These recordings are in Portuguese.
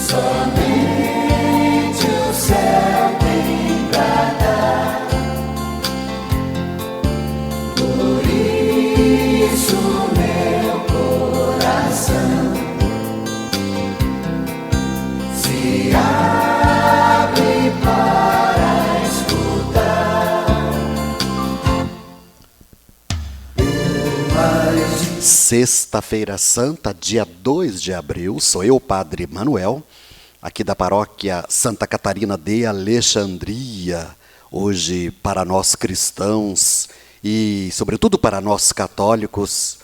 Somente o céu tem pra dar. Por isso meu coração se abre para escutar. Sexta-feira Santa, dia 2 de abril, sou eu, Padre Manuel, aqui da paróquia Santa Catarina de Alexandria. Hoje, para nós cristãos e, sobretudo, para nós católicos,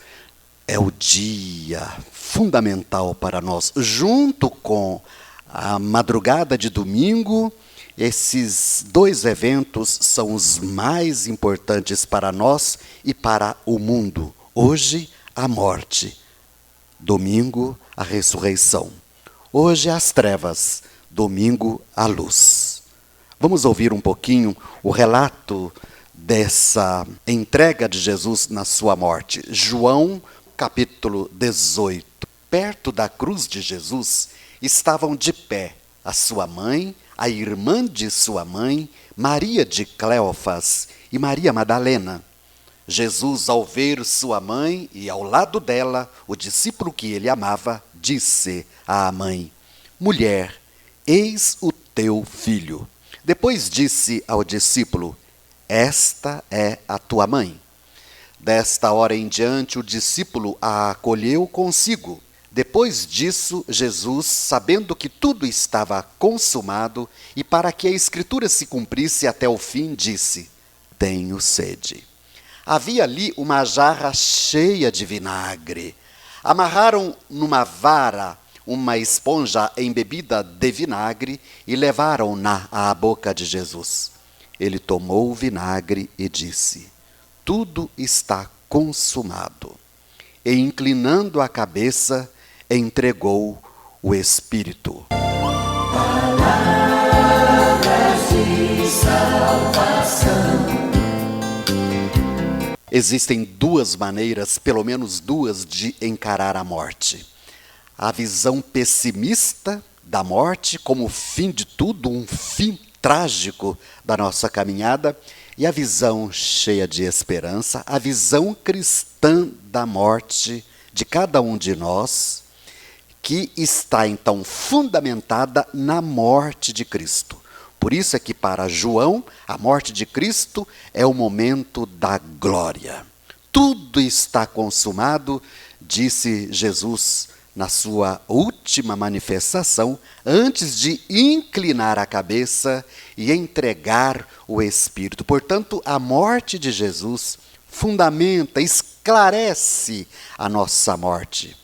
é o dia fundamental para nós, junto com a madrugada de domingo. Esses dois eventos são os mais importantes para nós e para o mundo. Hoje, a morte. Domingo, a ressurreição. Hoje, as trevas. Domingo, a luz. Vamos ouvir um pouquinho o relato dessa entrega de Jesus na sua morte. João, capítulo 18. Perto da cruz de Jesus, estavam de pé a sua mãe, a irmã de sua mãe, Maria de Cleofas e Maria Madalena. Jesus, ao ver sua mãe e ao lado dela o discípulo que ele amava, disse à mãe: Mulher, eis o teu filho. Depois disse ao discípulo: Esta é a tua mãe. Desta hora em diante o discípulo a acolheu consigo. Depois disso, Jesus, sabendo que tudo estava consumado e para que a Escritura se cumprisse até o fim, disse: Tenho sede. Havia ali uma jarra cheia de vinagre. Amarraram numa vara uma esponja embebida de vinagre e levaram-na à boca de Jesus. Ele tomou o vinagre e disse: Tudo está consumado. E, inclinando a cabeça, entregou o Espírito. Palavras de salvação. Existem duas maneiras, pelo menos duas, de encarar a morte. A visão pessimista da morte como o fim de tudo, um fim trágico da nossa caminhada, e a visão cheia de esperança, a visão cristã da morte de cada um de nós, que está então fundamentada na morte de Cristo. Por isso é que para João, a morte de Cristo é o momento da glória. Tudo está consumado, disse Jesus na sua última manifestação, antes de inclinar a cabeça e entregar o Espírito. Portanto, a morte de Jesus fundamenta, esclarece a nossa morte.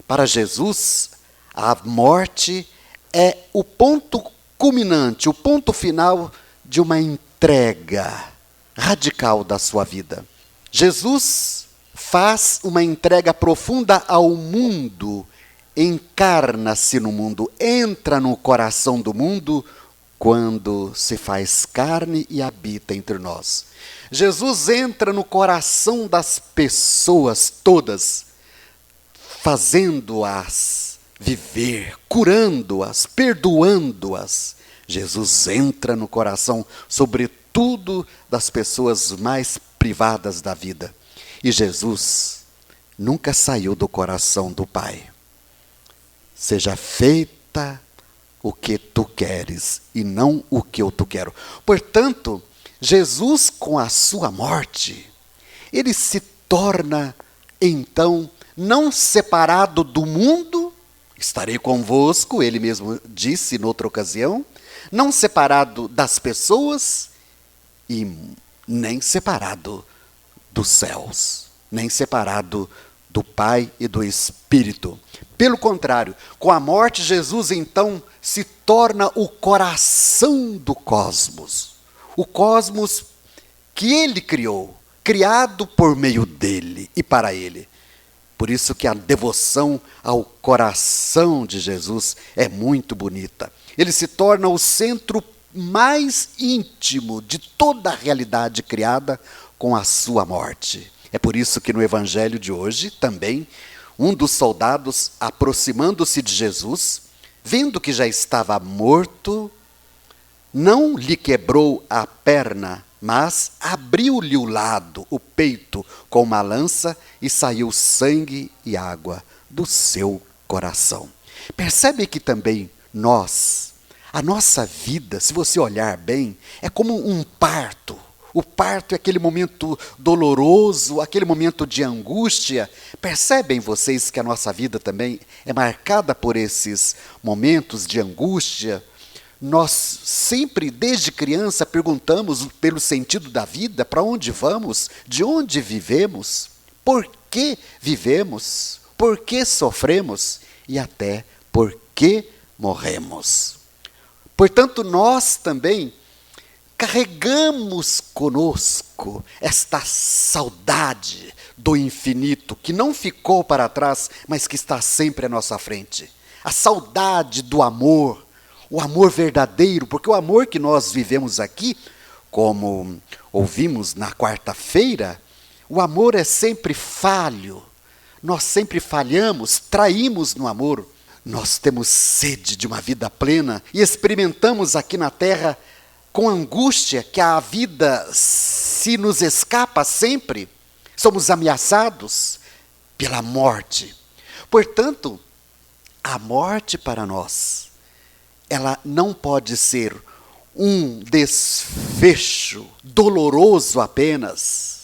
Para Jesus, a morte é o ponto culminante, o ponto final de uma entrega radical da sua vida. Jesus faz uma entrega profunda ao mundo, encarna-se no mundo, entra no coração do mundo quando se faz carne e habita entre nós. Jesus entra no coração das pessoas todas, fazendo-as viver, curando-as, perdoando-as. Jesus entra no coração, sobretudo das pessoas mais privadas da vida. E Jesus nunca saiu do coração do Pai. Seja feita o que tu queres e não o que eu tu quero. Portanto, Jesus, com a sua morte, ele se torna, então, não separado do mundo. Estarei convosco, ele mesmo disse noutra ocasião, não separado das pessoas e nem separado dos céus, nem separado do Pai e do Espírito. Pelo contrário, com a morte, Jesus então se torna o coração do cosmos. O cosmos que ele criou, criado por meio dele e para ele. Por isso que a devoção ao coração de Jesus é muito bonita. Ele se torna o centro mais íntimo de toda a realidade criada com a sua morte. É por isso que no evangelho de hoje, também, um dos soldados, aproximando-se de Jesus, vendo que já estava morto, não lhe quebrou a perna, mas abriu-lhe o lado, o peito, com uma lança, e saiu sangue e água do seu coração. Percebe que também a nossa vida, se você olhar bem, é como um parto. O parto é aquele momento doloroso, aquele momento de angústia. Percebem vocês que a nossa vida também é marcada por esses momentos de angústia? Nós sempre, desde criança, perguntamos pelo sentido da vida, para onde vamos, de onde vivemos, por que vivemos, por que sofremos e até por que morremos. Portanto, nós também carregamos conosco esta saudade do infinito, que não ficou para trás, mas que está sempre à nossa frente. A saudade do amor, o amor verdadeiro, porque o amor que nós vivemos aqui, como ouvimos na quarta-feira, o amor é sempre falho. Nós sempre falhamos, traímos no amor. Nós temos sede de uma vida plena e experimentamos aqui na terra com angústia que a vida se nos escapa sempre. Somos ameaçados pela morte. Portanto, a morte para nós, ela não pode ser um desfecho doloroso apenas,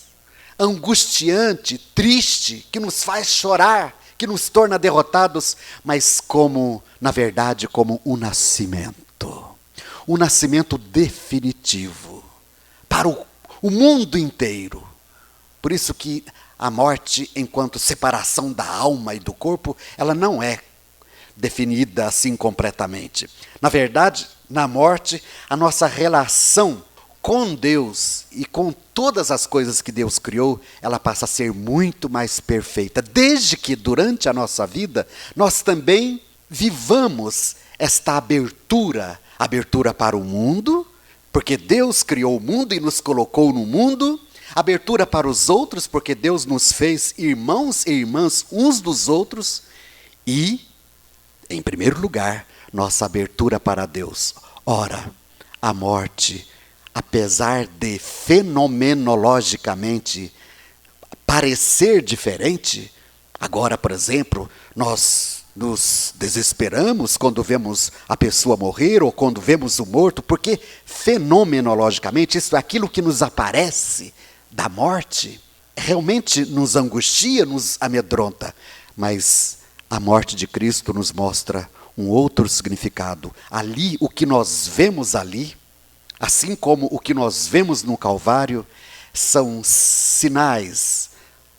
angustiante, triste, que nos faz chorar, que nos torna derrotados, mas como, na verdade, como um nascimento definitivo para o mundo inteiro. Por isso que a morte, enquanto separação da alma e do corpo, ela não é definida assim completamente. Na verdade, na morte, a nossa relação com Deus e com todas as coisas que Deus criou, ela passa a ser muito mais perfeita. Desde que durante a nossa vida, nós também vivamos esta abertura para o mundo, porque Deus criou o mundo e nos colocou no mundo, abertura para os outros, porque Deus nos fez irmãos e irmãs uns dos outros, e, em primeiro lugar, nossa abertura para Deus. Ora, a morte, apesar de fenomenologicamente parecer diferente, agora, por exemplo, nós nos desesperamos quando vemos a pessoa morrer ou quando vemos o morto, porque fenomenologicamente isso é aquilo que nos aparece da morte, realmente nos angustia, nos amedronta, mas a morte de Cristo nos mostra um outro significado. Ali, o que nós vemos ali, assim como o que nós vemos no Calvário, são sinais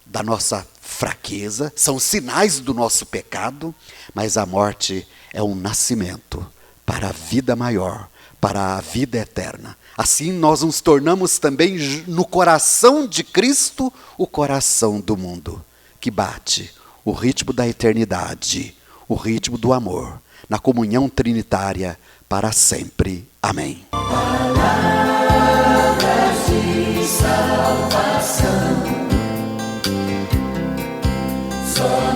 da nossa fraqueza, são sinais do nosso pecado, mas a morte é um nascimento para a vida maior, para a vida eterna. Assim nós nos tornamos também no coração de Cristo, o coração do mundo, que bate o ritmo da eternidade, o ritmo do amor, na comunhão trinitária para sempre. Amém. Palavras de salvação. Só